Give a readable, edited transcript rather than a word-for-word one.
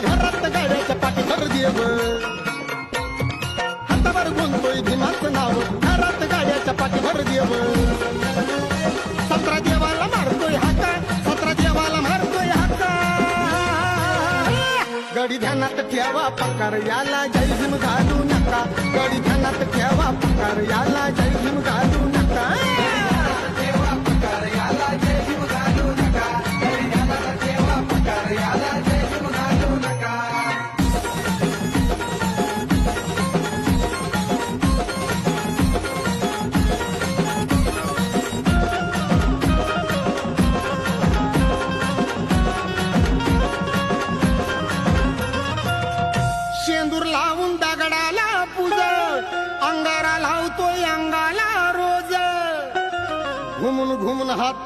घरात गाड्याच्या पाठीवर देव हातावर गुंतोय भीमाचं नाव घरात गाड्याच्या पाठीवर देव 17 देवाला मारतोय हाका 17 देवाला मारतोय हाका गडी ध्यानात ठेवा पकार याला जय भीम घालू नका गडी ध्यानात ठेवा पकार याला जय भीम घालू नका शेंदूर लावून दगडाला पूज अंगारा लावतोय अंगाला रोज घुमून घुमून हात